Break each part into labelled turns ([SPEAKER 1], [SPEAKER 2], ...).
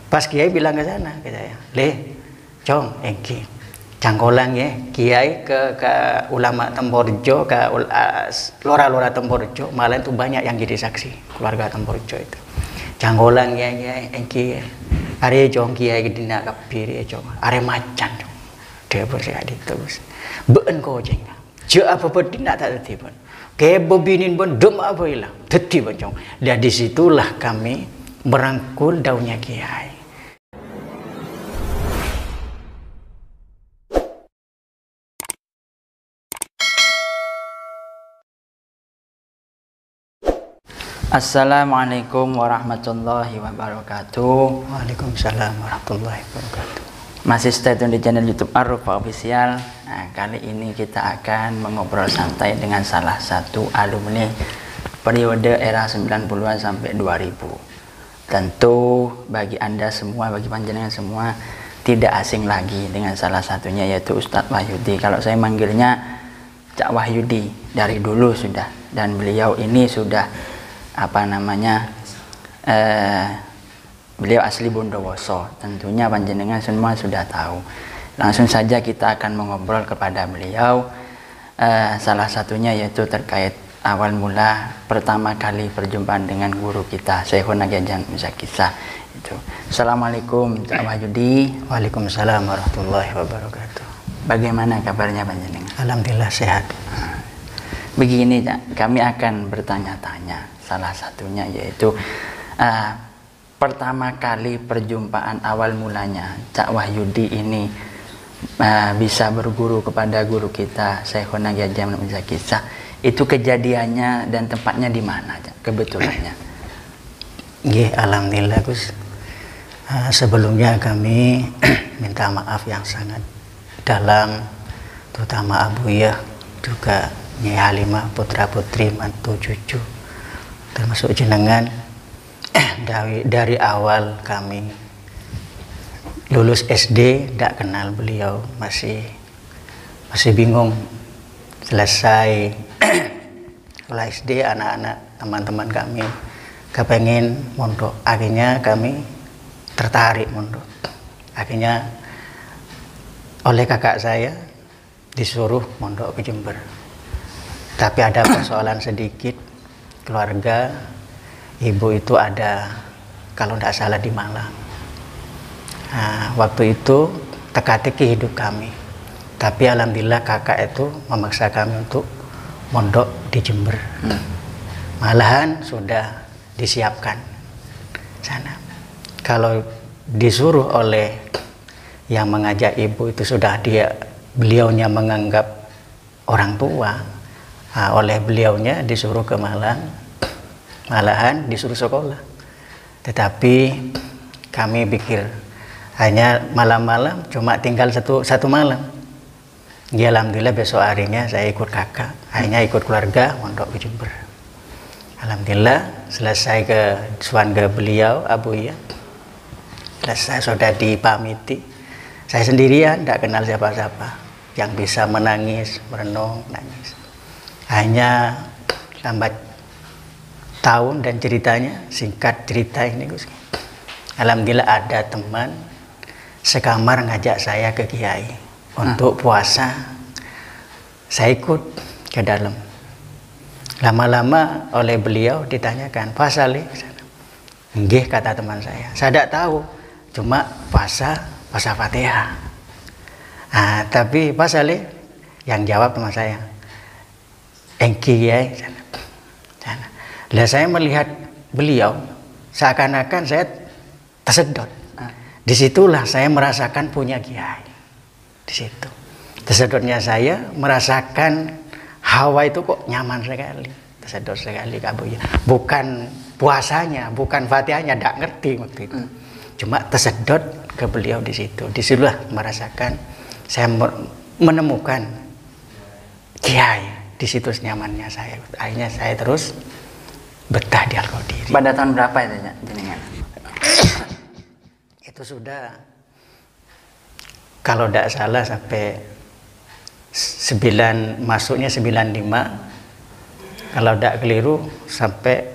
[SPEAKER 1] Pas Kiai bilang ke sana ke saya, "Le, Cong, engki cangkolang ya Kiai ke ulama Temporjo, ke lora-lora Temporjo, malah itu banyak yang jadi saksi keluarga Temporjo itu. Cangkolang ya engki are Cong Kiai dina kapir ya Cong, are macan Cong. Dia bersih terus. Beun ko ceng. Je apa bedina tak terti pun. Ke bobinin pun dem apa hilang. Terti pun Cong. Dan disitulah kami merangkul daunnya Kiai.
[SPEAKER 2] Assalamualaikum warahmatullahi wabarakatuh.
[SPEAKER 1] Waalaikumsalam warahmatullahi wabarakatuh.
[SPEAKER 2] Masih stay tune di channel YouTube Ar-Rufa Official. Nah, kali ini kita akan mengobrol santai dengan salah satu alumni periode era 90-an sampai 2000. Tentu bagi Anda semua, bagi panjenengan semua tidak asing lagi dengan salah satunya yaitu Ustadz Wahyudi. Kalau saya manggilnya Cak Wahyudi dari dulu sudah, dan beliau ini sudah beliau asli Bondowoso, tentunya panjenengan semua sudah tahu. Langsung saja kita akan mengobrol kepada beliau, salah satunya yaitu terkait awal mula pertama kali perjumpaan dengan guru kita Syekhul Nagajang Muzakisa itu. Assalamualaikum Cak Wahyudi.
[SPEAKER 1] Waalaikumsalam warahmatullahi wabarakatuh.
[SPEAKER 2] Bagaimana kabarnya panjenengan?
[SPEAKER 1] Alhamdulillah sehat.
[SPEAKER 2] Begini Cak, kami akan bertanya-tanya, salah satunya yaitu pertama kali perjumpaan awal mulanya Cak Wahyudi ini bisa berguru kepada guru kita Syekhul Nagajang Muzakisa, itu kejadiannya dan tempatnya di mana Cak, kebetulannya?
[SPEAKER 1] Nggih, alhamdulillah Gus. Sebelumnya kami minta maaf yang sangat dalam, terutama Abuyah, juga Nyai Halimah, putra putri, mantu cucu, termasuk jenengan. Dari awal kami lulus SD tidak kenal beliau, masih bingung. Selesai sekolah SD, anak-anak teman-teman kami kepengen mondok, akhirnya kami tertarik mondok. Akhirnya oleh kakak saya disuruh mondok ke Jember, tapi ada persoalan sedikit keluarga. Ibu itu ada, kalau tidak salah, di Malang. Nah, waktu itu teka-teki hidup kami, tapi alhamdulillah kakak itu memaksa kami untuk mondok di Jember. Malahan sudah disiapkan sana. Kalau disuruh oleh yang mengajak ibu itu sudah beliaunya menganggap orang tua, oleh beliaunya disuruh ke Malang. Malahan disuruh sekolah, tetapi kami pikir hanya malam-malam, cuma tinggal satu malam. Ya alhamdulillah besok harinya saya ikut kakak, hanya ikut keluarga mondok ke Jember. Alhamdulillah selesai ke suanga beliau Abuya, selesai sudah dipamiti. Saya sendirian, tidak kenal siapa-siapa yang bisa menangis, merenung, nangis. Hanya lambat tahun dan ceritanya, singkat cerita ini Gus. Alhamdulillah ada teman sekamar ngajak saya ke Kiai untuk puasa. Saya ikut ke dalam. Lama-lama oleh beliau ditanyakan, "Puasa Le?" Nggih, kata teman saya. Saya tidak tahu, cuma puasa Fatihah. Tapi puasa Le? Yang jawab teman saya, "Engki Kiai." Lah saya melihat beliau seakan-akan saya tersedot. Disitulah saya merasakan punya Kiai. Di situ tersedotnya saya merasakan hawa itu kok nyaman sekali, tersedot sekali Abuya. Bukan puasanya, bukan Fatihahnya, tidak ngerti waktu itu. Cuma tersedot ke beliau di situ. Disitulah merasakan saya menemukan Kiai. Di situ nyamannya saya. Akhirnya saya terus betah di Al-Qadiri.
[SPEAKER 2] Pada tahun berapa itu jenengan?
[SPEAKER 1] Itu sudah, kalau tidak salah sampai masuknya 95, kalau tidak keliru sampai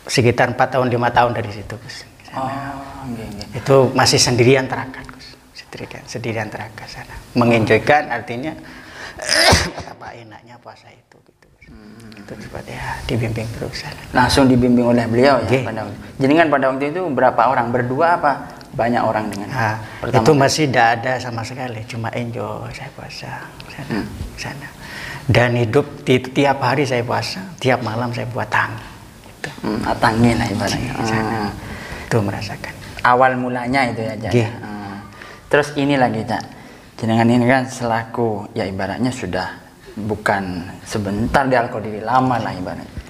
[SPEAKER 1] sekitar 4 tahun 5 tahun dari situ Itu masih sendirian terakat, Gus. Sendirian terakat sana. Mengenjoykan artinya betapa enaknya puasa itu gitu. Itu seperti ya dibimbing terus sana.
[SPEAKER 2] Langsung dibimbing oleh beliau ya jadi kan pada waktu itu berapa orang? Berdua apa banyak orang dengan
[SPEAKER 1] itu masih tidak ada sama sekali, cuma enjoy saya puasa sana. Dan hidup tiap hari saya puasa, tiap malam saya buat tangi gitu.
[SPEAKER 2] Tangi lah ibaratnya
[SPEAKER 1] itu merasakan
[SPEAKER 2] awal mulanya itu ya Cak. Terus ini lagi Cak, jenengan ini kan selaku ya ibaratnya sudah bukan sebentar di Al-Qadiri, lama lah ibaratnya.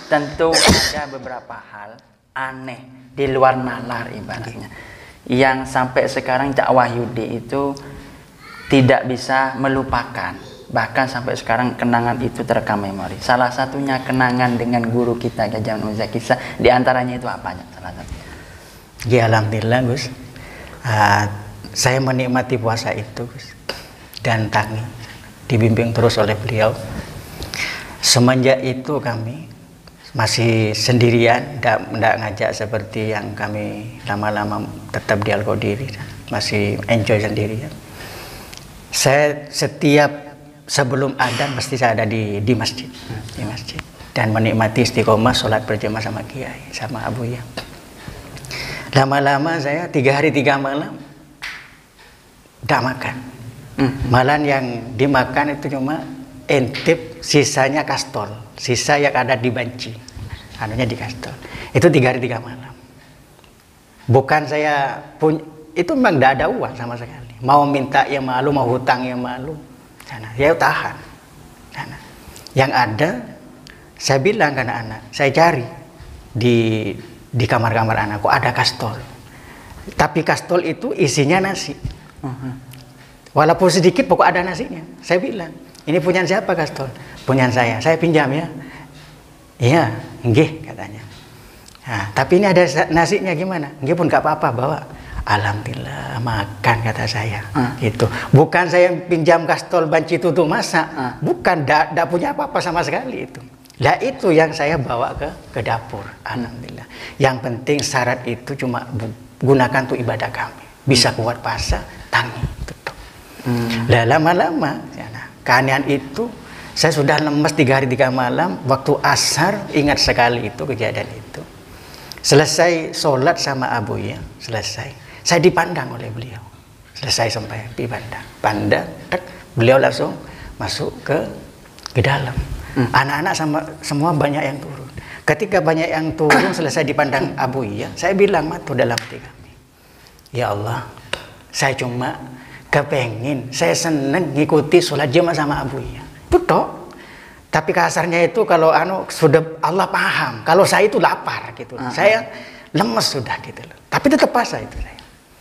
[SPEAKER 2] Tentu ada beberapa hal aneh di luar nalar ibaratnya yang sampai sekarang Cak Wahyudi itu tidak bisa melupakan, bahkan sampai sekarang kenangan itu terekam memori. Salah satunya kenangan dengan guru kita Kiai Jamal Zakisa, di antaranya itu apa Cak? Salah satu.
[SPEAKER 1] Ya alhamdulillah Gus, saya menikmati puasa itu Gus, dan tangi dibimbing terus oleh beliau. Semenjak itu kami masih sendirian, tidak ngajak seperti yang kami lama-lama tetap di Al-Qadiri, masih enjoy sendirian. Saya setiap sebelum adzan pasti saya ada di masjid, dan menikmati istiqomah sholat berjamaah sama kiai, sama abuya. Lama-lama saya 3 hari 3 malam tidak makan. Malah yang dimakan itu cuma intip, sisanya kastol, sisa yang ada di banci, anunya di kastol. Itu 3 hari 3 malam. Bukan saya punya, itu memang tidak ada uang sama sekali. Mau minta ya malu, mau hutang ya malu. Sana, ya tahan. Sana. Yang ada, saya bilang ke anak-anak, saya cari di kamar-kamar anakku ada kastol. Tapi kastol itu isinya nasi. Walaupun sedikit, pokok ada nasinya. Saya bilang, ini punya siapa kastol? Punya saya pinjam ya. Iya, nggih katanya. Nah, tapi ini ada nasinya gimana? Nggih pun gak apa-apa, bawa. Alhamdulillah makan kata saya. Gitu. Bukan saya pinjam kastol banci itu untuk masak. Bukan, tidak punya apa-apa sama sekali itu. Lah itu yang saya bawa ke dapur. Alhamdulillah. Yang penting syarat itu cuma gunakan untuk ibadah kami. Bisa kuat puasa, tangi. Lah lama-lama, keanehan itu saya sudah lemes 3 hari 3 malam. Waktu asar ingat sekali itu kejadian itu. Selesai sholat sama abuya, selesai. Saya dipandang oleh beliau. Selesai sampai pandang, beliau langsung masuk ke dalam. Anak-anak sama semua banyak yang turun. Ketika banyak yang turun selesai dipandang abuya, saya bilang matu dalam hati kami, ya Allah, saya cuma kepengin, saya seneng ngikuti sholat jamaah sama abuya. Itu toh. Tapi kasarnya itu kalau sudah Allah paham, kalau saya itu lapar gitu. Saya lemes sudah gitu loh. Tapi tetap puasa itu saya.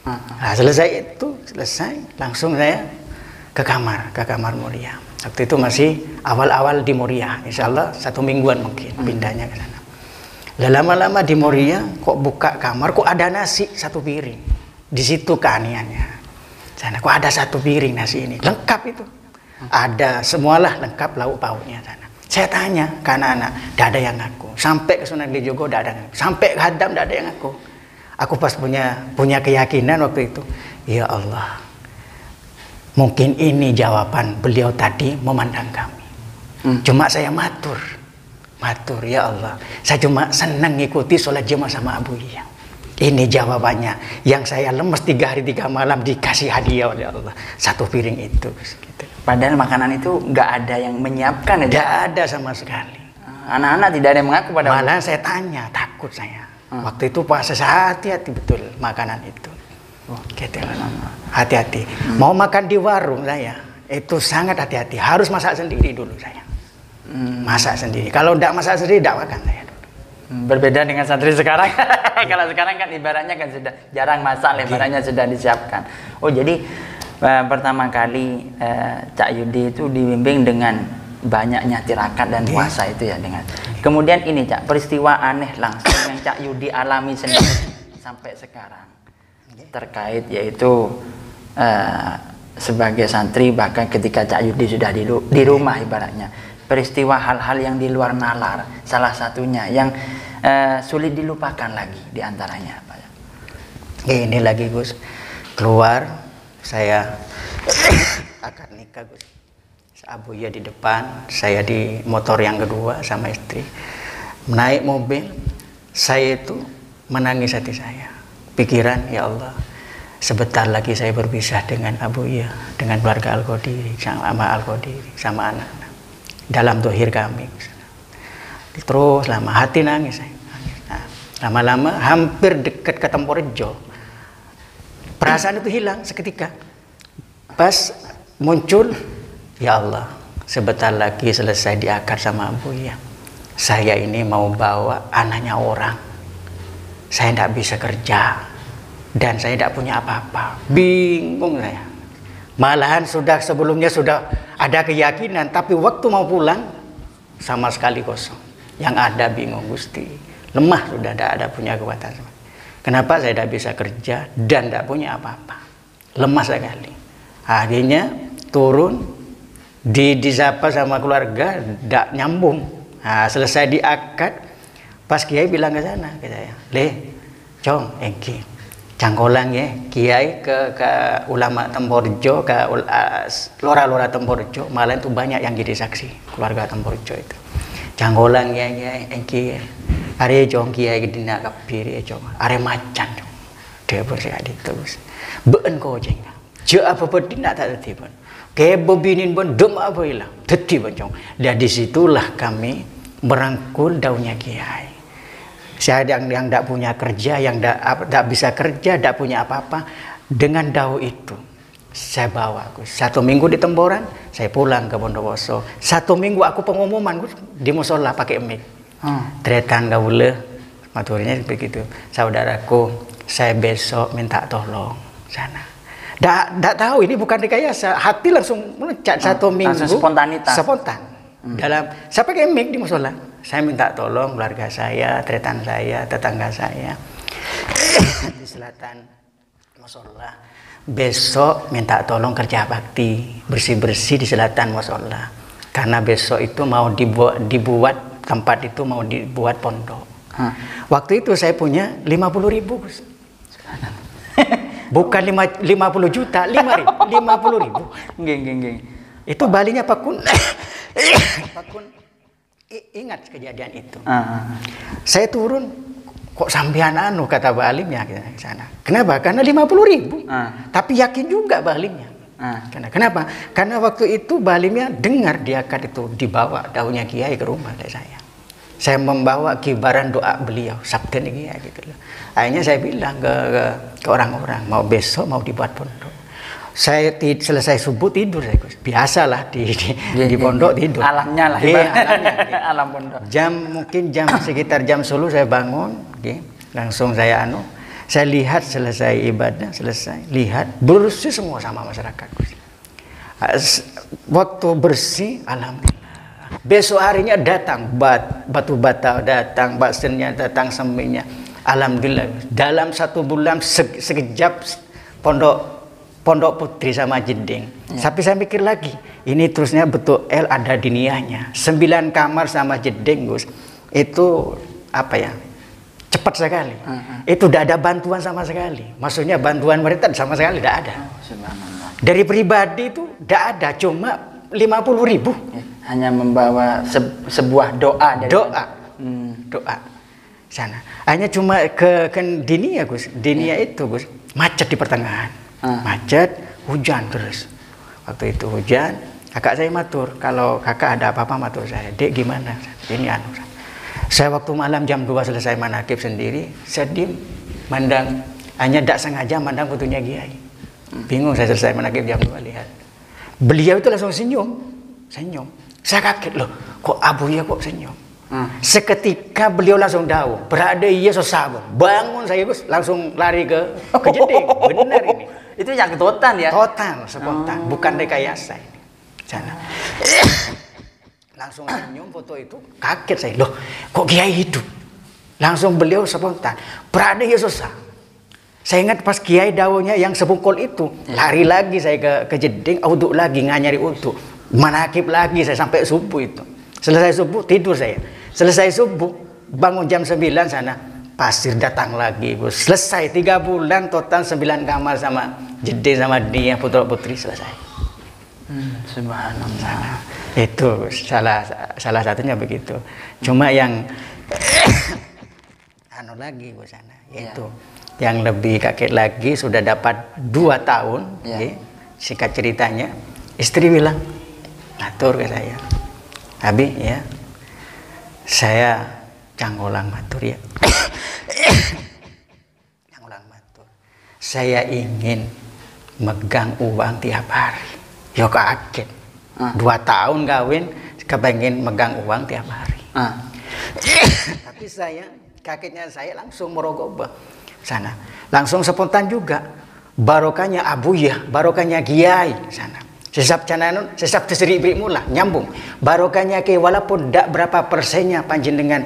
[SPEAKER 1] Nah, selesai langsung saya ke kamar mulia. Waktu itu masih awal-awal di Muria, insya Allah 1 mingguan mungkin pindahnya ke sana. Lama-lama di Muria kok buka kamar, kok ada nasi 1 piring. Di situ keanehannya. Sana kok ada 1 piring nasi ini, lengkap itu. Ada semualah lengkap lauk pauknya sana. Saya tanya ke anak-anak, tidak ada yang ngaku. Sampai ke Sunan Kalijogo tidak ada yang ngaku. Sampai ke Hadam tidak ada yang ngaku. Aku pas punya keyakinan waktu itu, ya Allah, mungkin ini jawaban beliau tadi memandang kami. Cuma saya matur ya Allah, saya cuma senang ngikuti sholat jamaah sama abuya. Ini jawabannya. Yang saya lemes 3 hari 3 malam dikasih hadiah oleh Allah 1 piring itu. Gitu.
[SPEAKER 2] Padahal makanan itu nggak ada yang menyiapkan ya?
[SPEAKER 1] Nggak ada sama sekali.
[SPEAKER 2] Anak-anak tidak ada yang mengaku pada
[SPEAKER 1] malah saya tanya, takut saya. Waktu itu puasa hati-hati betul makanan itu. Gitu. Hati-hati. Mau makan di warung saya, itu sangat hati-hati. Harus masak sendiri dulu saya. Masak sendiri. Kalau tidak masak sendiri, tidak makan saya dulu.
[SPEAKER 2] Berbeda dengan santri sekarang. Kalau sekarang kan ibaratnya kan sudah jarang masak, ibaratnya sudah disiapkan. Oh jadi pertama kali Cak Yudi itu dibimbing dengan banyaknya tirakat dan puasa itu ya dengan. Kemudian ini Cak, peristiwa aneh langsung yang Cak Yudi alami sendiri sampai sekarang terkait yaitu sebagai santri, bahkan ketika Cak Yudi sudah di rumah ibaratnya, peristiwa hal-hal yang di luar nalar, salah satunya yang sulit dilupakan lagi diantaranya apa?
[SPEAKER 1] Ini lagi Gus, keluar saya akad nikah Gus. Abu ya di depan, saya di motor yang kedua sama istri. Naik mobil, saya itu menangis hati saya. Pikiran, ya Allah, sebentar lagi saya berpisah dengan Abu ya, dengan keluarga Al-Qadiri, sama Al-Qadiri, sama anak-anak. Dalam dohir kami. Terus lama, hati nangis saya. Nah, lama-lama hampir dekat ke Temporejo. Perasaan itu hilang seketika. Pas muncul, ya Allah, sebentar lagi selesai diakad sama Abu ya. Saya ini mau bawa anaknya orang. Saya tidak bisa kerja. Dan saya tidak punya apa-apa. Bingung saya. Malahan sebelumnya sudah ada keyakinan. Tapi waktu mau pulang, sama sekali kosong. Yang ada bingung Gusti. Lemah sudah tidak ada punya kekuatan. Kenapa saya tidak bisa kerja dan tidak punya apa-apa. Lemah sekali. Akhirnya turun. Disapa sama keluarga, tidak nyambung. Nah, selesai diakad, pas Kiai bilang ke sana, ke saya, Le, Cong, Engki, cangkolang ya, Kiai ke ulama Temporejo, ke lora-lora Temporejo, malah itu banyak yang jadi saksi, keluarga Temporejo itu. Cangkolang ya, Engki, are Cong Kiai dina kapir ya Cong, are macan Cong, dia bersekat itu, beun kau jeng, jauh apa berdina tak tertib. Kayak bobinin pun dem apa hilang, tetap bancong. Dan disitulah kami merangkul daunnya Kiai. Saya yang tidak punya kerja, yang tidak bisa kerja, tidak punya apa-apa, dengan daun itu saya bawa. 1 minggu di Temboran, saya pulang ke Bondowoso. 1 minggu aku pengumuman di musola pakai mic. Tretan gaule, maturnya begitu. Saudaraku, saya besok minta tolong sana. Tidak tahu, ini bukan rekayasa, hati langsung meloncat 1 minggu.
[SPEAKER 2] Langsung spontanitas.
[SPEAKER 1] Spontan. Saya pakai mic di musola. Saya minta tolong keluarga saya, tretan saya, tetangga saya di selatan musola. Besok minta tolong kerja bakti, bersih-bersih di selatan musola. Karena besok itu mau dibuat tempat itu mau dibuat pondok. Waktu itu saya punya 50.000 Gus. Bukan 50 juta, 50.000.
[SPEAKER 2] Geng.
[SPEAKER 1] Itu balinya Pak Kun. Pak Kun ingat kejadian itu. Saya turun, kok sampean anu kata Pak Alim ya ke sana. Kenapa? Karena 50.000. Tapi yakin juga Pak Alimnya. Kenapa? Karena waktu itu Pak Alimnya dengar diakad itu dibawa daunnya Kiai ke rumah dari saya. Saya membawa kibaran doa beliau, sabda Kiai gitu loh. Akhirnya saya bilang ke orang-orang, mau besok mau dibuat pondok. Saya selesai subuh tidur saya Gus. Biasalah di pondok tidur.
[SPEAKER 2] Alamnya lah.
[SPEAKER 1] Alamnya.
[SPEAKER 2] Alam pondok.
[SPEAKER 1] Mungkin sekitar jam 10 saya bangun, langsung saya saya lihat selesai ibadah, lihat bersih semua sama masyarakat Gus. Waktu bersih, alhamdulillah. Besok harinya datang batu bata datang, baksennya datang, seminya. Alhamdulillah, dalam 1 bulan sekejap pondok putri sama jeding. Tapi saya mikir lagi, ini terusnya betul ada diniahnya. 9 kamar sama jeding Gus. Itu apa ya? Cepat sekali. Itu tidak ada bantuan sama sekali. Maksudnya bantuan mereka sama sekali tidak ada. Dari pribadi itu tidak ada, cuma 50.000.
[SPEAKER 2] Hanya membawa sebuah doa dari
[SPEAKER 1] doa sana. Hanya cuma ke Dinia Gus. Dinia itu Gus macet di pertengahan. Macet, hujan terus. Waktu itu hujan, kakak saya matur, kalau kakak ada apa-apa matur saya, Dek gimana? Ini saya waktu malam jam 2 selesai manakib sendiri, saya diem mandang, hanya tidak sengaja mandang fotonya Kiai. Bingung saya selesai manakib jam 2 lihat. Beliau itu langsung senyum. Saya kaget loh, kok Abu ya kok senyum. Seketika beliau langsung tahu, berada iya sesabun. Bangun saya Gus, langsung lari ke jeding. Benar ini.
[SPEAKER 2] Itu yang total ya?
[SPEAKER 1] Total, spontan, bukan rekayasa ini. Sana. Langsung senyum foto itu, kaget saya. Loh, kok Kiai hidup? Langsung beliau spontan, berada iya susah. Saya ingat pas Kiai daunnya yang sebungkul itu, lari lagi saya ke jeding, uduk lagi, nganyari uduk. Manakib lagi saya sampai subuh itu. Selesai subuh tidur saya. Selesai subuh bangun jam 9 sana. pasir datang lagi, Gus. Selesai 3 bulan total 9 kamar sama Jedih sama dia putra putri selesai.
[SPEAKER 2] Subhanallah.
[SPEAKER 1] Itu Gus, salah satunya begitu. Cuma yang anu lagi Gus sana, yaitu yang lebih kaget lagi sudah dapat 2 tahun. Singkat ceritanya, istri bilang, ngatur ke saya, Abi ya, saya canggolang matur ya. Canggolang matur. Saya ingin megang uang tiap hari. Yo kaget. 2 tahun kawin, kepengen megang uang tiap hari. Tapi kagetnya saya langsung merogobah sana. Langsung spontan juga. Barokahnya Abuya, barokahnya Kiai sana. Sesap cananun, sesap terseri mula nyambung. Barokahnya ke walaupun tidak berapa persennya panjenengan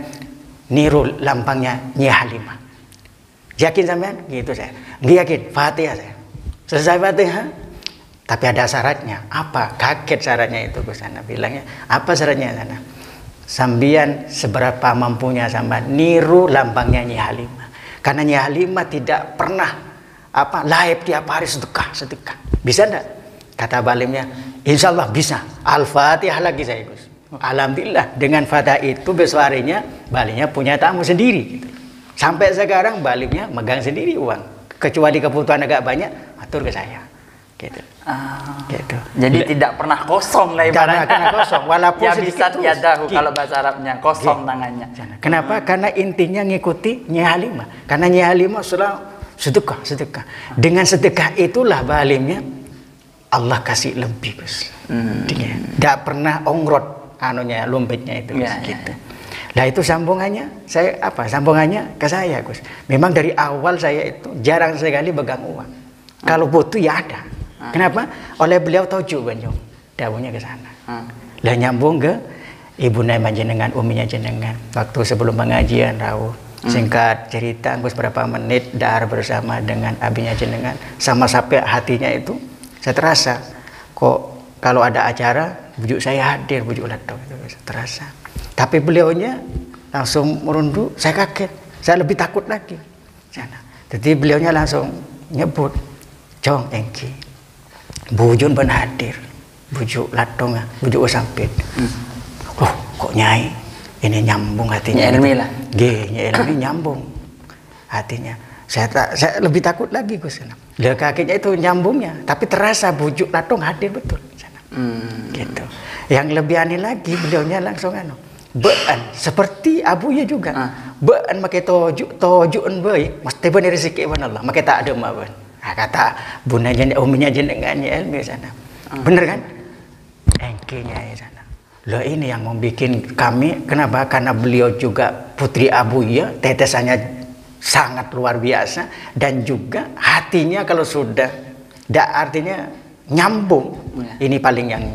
[SPEAKER 1] niru lampangnya Nyai Halimah. Yakin sampean? Gitu saya. Yakin. Fatihah saya. Selesai Fatihah. Tapi ada syaratnya. Apa? Kaget syaratnya itu Gus sana bilangnya. Apa syaratnya sana? Sambian seberapa mampunya sama niru lampangnya Nyai Halimah. Karena Nyai Halimah tidak pernah live tiap hari sedekah. Bisa enggak? Kata balimnya, insya Allah bisa. Al-Fatihah lagi saya Gus. Alhamdulillah dengan Fatihah itu besok harinya balimnya punya tamu sendiri. Gitu. Sampai sekarang balimnya megang sendiri uang. Kecuali kebutuhan agak banyak, atur ke saya. Gitu. Gitu.
[SPEAKER 2] Jadi tidak pernah kosong lah ibaratnya.
[SPEAKER 1] Karena kosong, walaupun
[SPEAKER 2] ya
[SPEAKER 1] sedikit
[SPEAKER 2] bisa yadahu kalau bahasa Arabnya kosong tangannya.
[SPEAKER 1] Kenapa? Karena intinya ngikuti Nyai Halimah. Karena Nyai Halimah sudah sedekah. Dengan sedekah itulah balimnya Allah kasih lebih Gus. Tidak pernah ongrot anunya lompetnya itu gitu. Nah itu sambungannya sambungannya ke saya Gus. Memang dari awal saya itu jarang sekali pegang uang. Kalau butuh ya ada. Kenapa? Oleh beliau tahu banjong dawuhnya ke sana. Lah nyambung ke ibunda jenengan, uminya jenengan. Waktu sebelum pengajian rawuh. Singkat cerita Gus berapa menit dahar bersama dengan abinya jenengan sama sampai hatinya itu saya terasa kok kalau ada acara bujuk saya hadir, bujuk latau itu terasa. Tapi beliaunya langsung merunduk, saya kaget, saya lebih takut lagi sana. Jadi beliaunya langsung nyebut, "Jong engki, bujun ben hadir, bujuk latong, bujuk sampit." Oh, kok Nyai ini nyambung hatinya.
[SPEAKER 2] Nyai Ilmi lah.
[SPEAKER 1] Nyai Ilmi nyambung hatinya. Saya lebih takut lagi Gus. Lah kakinya itu nyambungnya, tapi terasa bujuk latong hadir betul. Gitu. Yang lebih aneh lagi beliaunya langsung bean seperti abunya juga. Bean make tojuan bae, mesti bener rezeki Allah, make tak ada mah ben. Kata bunda uminya jenengan Nyai Ilmi sana. Bener kan? Engkenya sana. Loh ini yang membuat kami, kenapa? Karena beliau juga putri Abuya, tetesannya sangat luar biasa dan juga hatinya kalau sudah artinya nyambung. Ini paling yang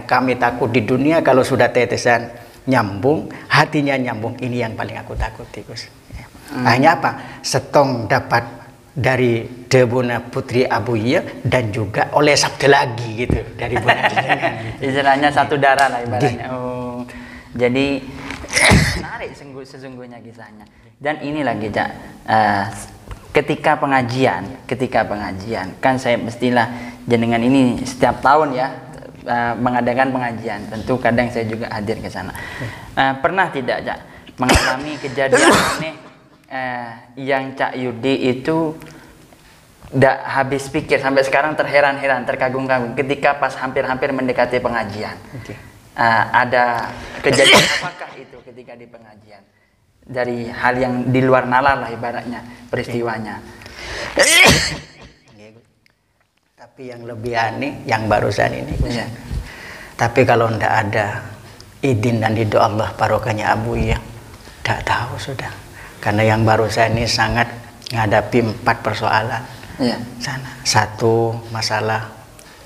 [SPEAKER 1] kami takut di dunia kalau sudah tetesan nyambung, hatinya nyambung. Ini yang paling aku takuti Gus. Hanya apa? Setong dapat dari debuna putri Abuya dan juga oleh sabda lagi gitu dari bunda jenengan.
[SPEAKER 2] Istilahnya satu darah lah ibaratnya. Jadi menarik sesungguhnya kisahnya. Dan ini lagi Cak, ketika pengajian kan saya mestilah jenengan ini setiap tahun ya mengadakan pengajian. Tentu kadang saya juga hadir ke sana. Pernah tidak Cak mengalami kejadian ini yang Cak Yudi itu tidak habis pikir sampai sekarang terheran-heran, terkagum-kagum ketika pas hampir-hampir mendekati pengajian. Ada kejadian apakah itu ketika di pengajian? Dari hal yang di luar nalar lah ibaratnya peristiwanya.
[SPEAKER 1] Tapi yang lebih aneh yang barusan ini. Tapi kalau ndak ada izin dan ridho Allah barokahnya Abuya, ndak tahu sudah. Karena yang barusan ini sangat menghadapi 4 persoalan. Sana. 1 masalah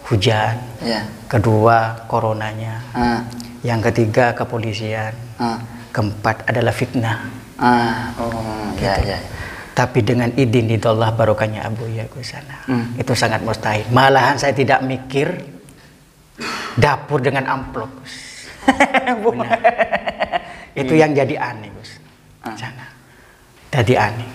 [SPEAKER 1] hujan. Kedua coronanya. Yang ketiga kepolisian. Keempat adalah fitnah. Tapi dengan izin itu Allah barokahnya Abuya ke sana. Itu sangat mustahil. Malahan saya tidak mikir dapur dengan amplop. Itu yang jadi aneh Gus. Sana. Tadi aneh.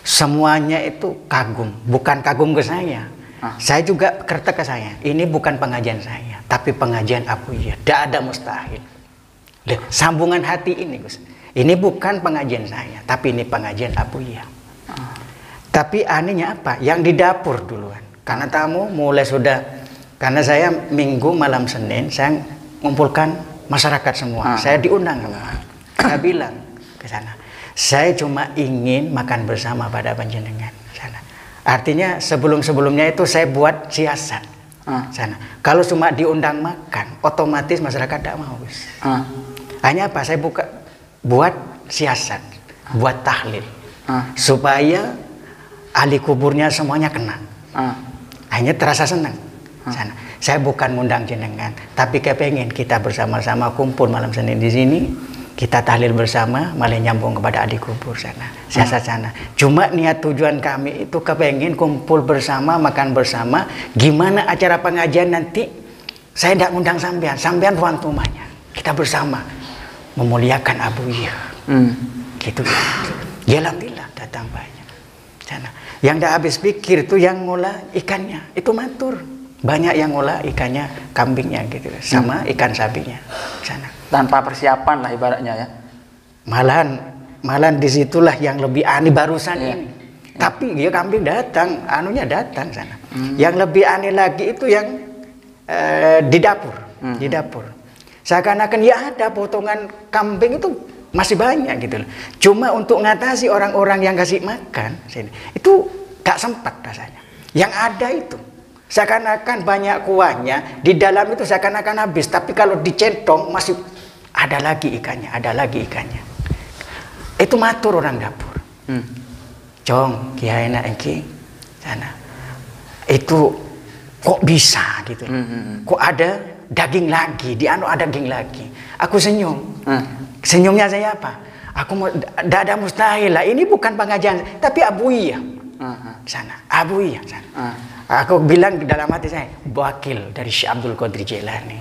[SPEAKER 1] Semuanya itu kagum, bukan kagum ke saya. Saya juga kerta ke saya. Ini bukan pengajian saya, tapi pengajian Abuya. Tidak ada mustahil. Lihat, sambungan hati ini, Gus. Ini bukan pengajian saya, tapi ini pengajian Abuya. Tapi anehnya apa? Yang di dapur duluan. Karena tamu mulai sudah, karena saya minggu malam Senin, saya mengumpulkan masyarakat semua. Saya diundang semua. Saya bilang ke sana, saya cuma ingin makan bersama pada panjenengan sana. Artinya sebelum-sebelumnya itu saya buat siasat sana. Kalau cuma diundang makan, otomatis masyarakat tidak mau. Hanya apa? Saya buat siasat, buat tahlil, supaya ahli kuburnya semuanya kena. Hanya terasa senang. Sana. Saya bukan ngundang jenengan, tapi kepengen kita bersama-sama kumpul malam Senin di sini. Kita tahlil bersama, malah nyambung kepada ahli kubur sana, siasat sana. Cuma niat tujuan kami itu kepengen kumpul bersama, makan bersama. Gimana acara pengajian nanti? Saya tidak ngundang sampean tuan rumahnya. Kita bersama memuliakan Abuya. Gitu. Ya alhamdulillah datang banyak sana. Yang dah habis pikir itu yang ngolah ikannya, itu matur. Banyak yang ngolah ikannya, kambingnya gitu, sama ikan sapinya sana.
[SPEAKER 2] Tanpa persiapan lah ibaratnya ya.
[SPEAKER 1] Malahan disitulah yang lebih aneh barusan ini. Tapi dia kambing datang, anunya datang sana. Yang lebih aneh lagi itu yang di dapur, di dapur. Seakan-akan ya ada potongan kambing itu masih banyak gitu loh. Cuma untuk ngatasi orang-orang yang kasih makan sini, itu gak sempat rasanya. Yang ada itu seakan-akan banyak kuahnya, di dalam itu seakan-akan habis, tapi kalau dicentong masih ada lagi ikannya, ada lagi ikannya. Itu matur orang dapur. Cong, kiai enak engki sana. Itu kok bisa gitu. Kok ada daging lagi, di anu ada daging lagi. Aku senyum. Senyumnya saya apa? Aku mau ada mustahil lah. Ini bukan pengajian, tapi Abuya sana. Abuya sana. Aku bilang dalam hati saya, wakil dari Syekh Abdul Qadir Jailani.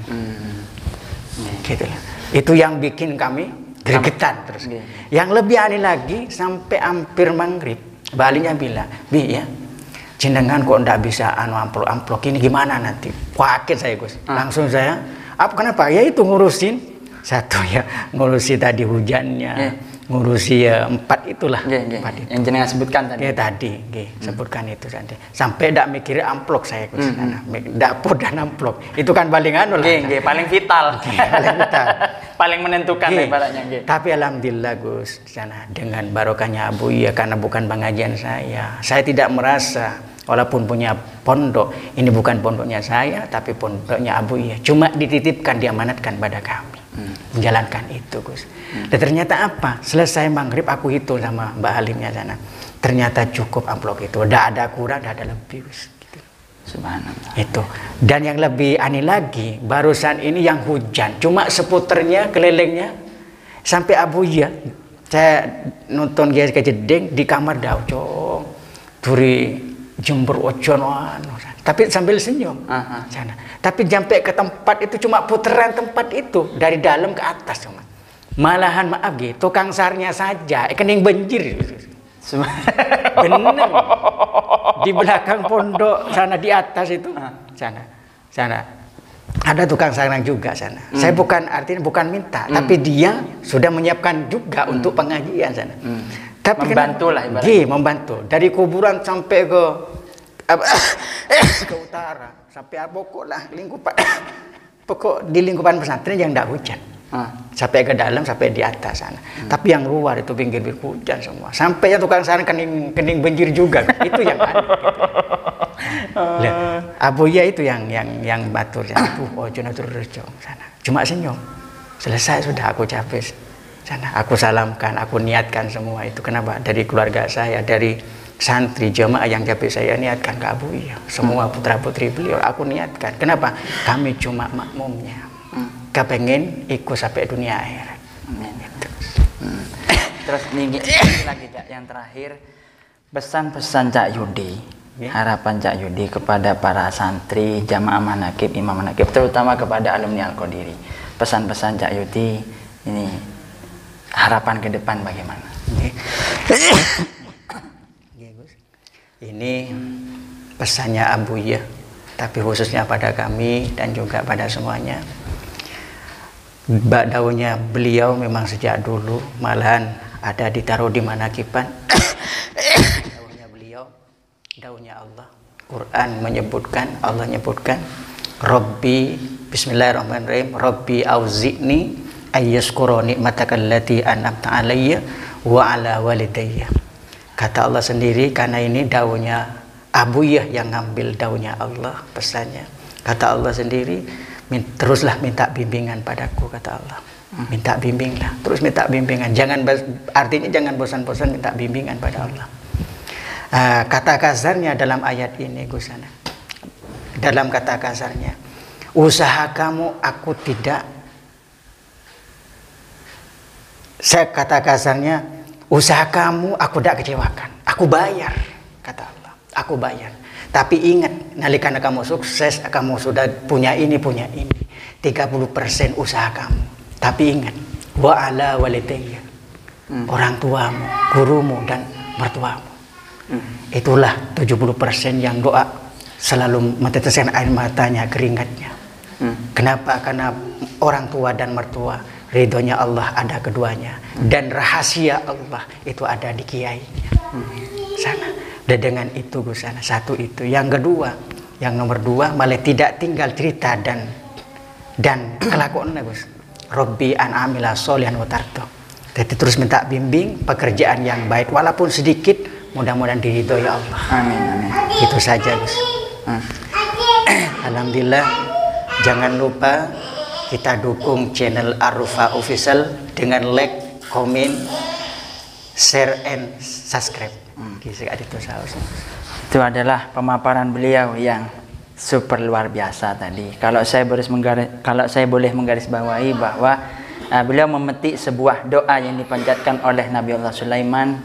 [SPEAKER 1] Gitu lah. Itu yang bikin kami gregetan terus. Yang lebih aneh lagi, sampai hampir maghrib, balinya bilang, Bi ya, jenengan kok ndak bisa anu amplok ini gimana nanti? Kaget saya Gus. Langsung saya, kenapa? Ya itu ngurusin. Satu ya ngurusi tadi hujannya, ngurusi ya 4 itulah. 4 itu.
[SPEAKER 2] Yang jenengan sebutkan tadi.
[SPEAKER 1] Ya tadi, sebutkan itu tadi. Sampai ndak mikir amplok saya Gus. Dapur dan amplok. Itu kan paling anu lah.
[SPEAKER 2] Paling vital.
[SPEAKER 1] Paling vital.
[SPEAKER 2] Paling menentukan ibaratnya.
[SPEAKER 1] Tapi alhamdulillah Gus, sana dengan barokahnya Abuya, karena bukan pengajian saya tidak merasa walaupun punya pondok, ini bukan pondoknya saya, tapi pondoknya Abuya. Cuma dititipkan, diamanatkan pada kami. Menjalankan itu Gus. Dan ternyata apa? Selesai maghrib aku hitung sama Mbak Halimnya sana. Ternyata cukup amplop itu. Tidak ada kurang, tidak ada lebih Gus. Gitu.
[SPEAKER 2] Subhanallah.
[SPEAKER 1] Itu. Dan yang lebih aneh lagi, barusan ini yang hujan. Cuma seputernya, kelilingnya, sampai Abuya. Saya nonton dia ke jeding di kamar daucong. Duri jembur ojon tapi sambil senyum sana. Tapi sampai ke tempat itu cuma putaran tempat itu dari dalam ke atas cuma. Malahan maaf gitu, tukang sarnya saja kening banjir. Bener. Di belakang pondok sana di atas itu sana ada tukang sarang juga sana. Saya bukan artinya bukan minta, tapi dia sudah menyiapkan juga untuk pengajian sana. Tapi
[SPEAKER 2] membantu lah ibaratnya.
[SPEAKER 1] Membantu dari kuburan sampai ke utara sampai pokok lah lingkupan pokok di lingkupan pesantren yang tidak hujan sampai ke dalam sampai di atas sana. Tapi yang luar itu pinggir hujan semua sampai yang tukang sarang kening banjir juga itu yang ada gitu. Abuya itu yang batur sana cuma senyum selesai sudah aku capek sana. Aku salamkan, aku niatkan semua itu. Kenapa? Dari keluarga saya, dari santri jamaah yang capek saya niatkan ke Abuya. Semua putra-putri beliau aku niatkan. Kenapa? Kami cuma makmumnya. Kepengen ikut sampai dunia akhirat. Gitu.
[SPEAKER 2] Terus nih lagi Cak, yang terakhir pesan-pesan Cak Yudi. Harapan Cak Yudi kepada para santri, jamaah manakib, imam manakib, terutama kepada alumni Al-Qadiri. Pesan-pesan Cak Yudi ini harapan ke depan bagaimana?
[SPEAKER 1] Ini pesannya Abuya, tapi khususnya pada kami dan juga pada semuanya. Daunnya beliau memang sejak dulu malahan ada ditaruh di manakiban. Daunnya beliau, daunnya Allah. Quran menyebutkan, Allah menyebutkan, Rabbi, Bismillahirrahmanirrahim, Rabbi auzi'ni ayyashkura ni'mataka allati an'amta alayya wa ala walidayya. Kata Allah sendiri, karena ini daunnya Abuya yang ngambil daunnya Allah, pesannya. Kata Allah sendiri, teruslah minta bimbingan padaku, kata Allah. Minta bimbinglah, terus minta bimbingan. Artinya jangan bosan-bosan minta bimbingan pada Allah. Kata kasarnya dalam ayat ini, Gusana. Dalam kata kasarnya, usaha kamu aku tidak. Saya kata kasarnya, usaha kamu aku tidak kecewakan. Aku bayar, kata Allah. Aku bayar. Tapi ingat, nalikana kamu sukses, kamu sudah punya ini, 30% usaha kamu. Tapi ingat, wa ala walidayya, orang tuamu, gurumu dan mertuamu. Itulah 70% yang doa selalu meneteskan air matanya, keringatnya. Kenapa? Karena orang tua dan mertua, ridhonya Allah ada keduanya, dan rahasia Allah itu ada di kiainya. Sana. Dan dengan itu Gusana, satu itu. Yang kedua, yang nomor dua, malah tidak tinggal cerita dan kelakuannya, Gus. Robbi an amila solihan wa tardo. Jadi terus minta bimbing pekerjaan yang baik walaupun sedikit, mudah-mudahan diridhoi Allah.
[SPEAKER 2] Amin, amin.
[SPEAKER 1] Itu saja, Gus. Alhamdulillah, jangan lupa kita dukung channel Ar-Rufa Official dengan like, komen, share, and subscribe.
[SPEAKER 2] Itu adalah pemaparan beliau yang super luar biasa tadi. Kalau saya boleh menggarisbawahi bahwa beliau memetik sebuah doa yang dipanjatkan oleh Nabi Allah Sulaiman,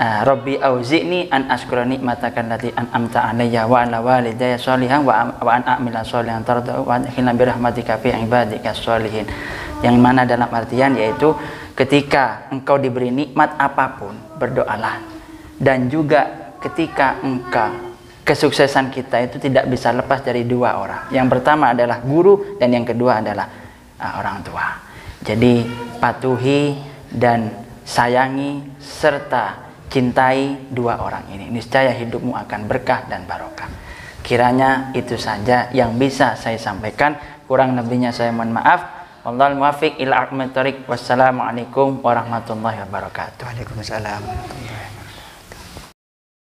[SPEAKER 2] Rabbi auzi'ni an ashkura ni'mataka allati an'amta 'alayya wa 'ala walidayya sholihan wa an a'mila sholihan tardahu wa adkhilna bi rahmatika fi ibadika sholihin. Yang mana dalam artian yaitu ketika engkau diberi nikmat apapun, berdoalah. Dan juga ketika kesuksesan kita itu tidak bisa lepas dari dua orang. Yang pertama adalah guru dan yang kedua adalah orang tua. Jadi patuhi dan sayangi serta cintai dua orang ini. Niscaya hidupmu akan berkah dan barokah. Kiranya itu saja yang bisa saya sampaikan. Kurang lebihnya saya mohon maaf. Wallahul muwaffiq ila aqwamit thoriq. Wassalamualaikum warahmatullahi wabarakatuh.
[SPEAKER 1] Waalaikumsalam.